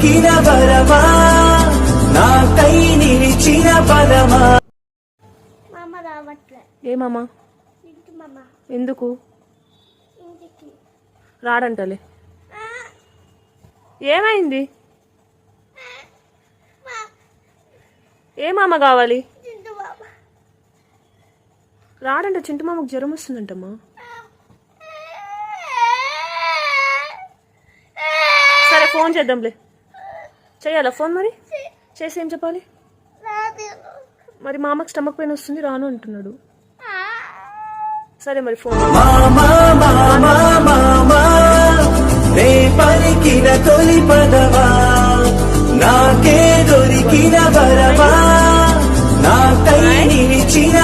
దొరికిన వరమా నాకై నిలిచిన బలమా. ఏ మామ ఎందుకు రాడంటలే? ఏమైంది? ఏ మామ కావాలి? రాడంట. చింటు మామకు జ్వరం వస్తుందంటమ్మా. సరే ఫోన్ చేద్దాంలే. చెయ్యాలా ఫోన్? మరి చేసి ఏం చెప్పాలి? మరి మామకు స్టమక్ పెయిన్ వస్తుంది రాను అంటున్నాడు. సరే మరి ఫోన్. పలికిన తొలి పదవా నాకే దొరికిన వరమా నాకై నిలిచిన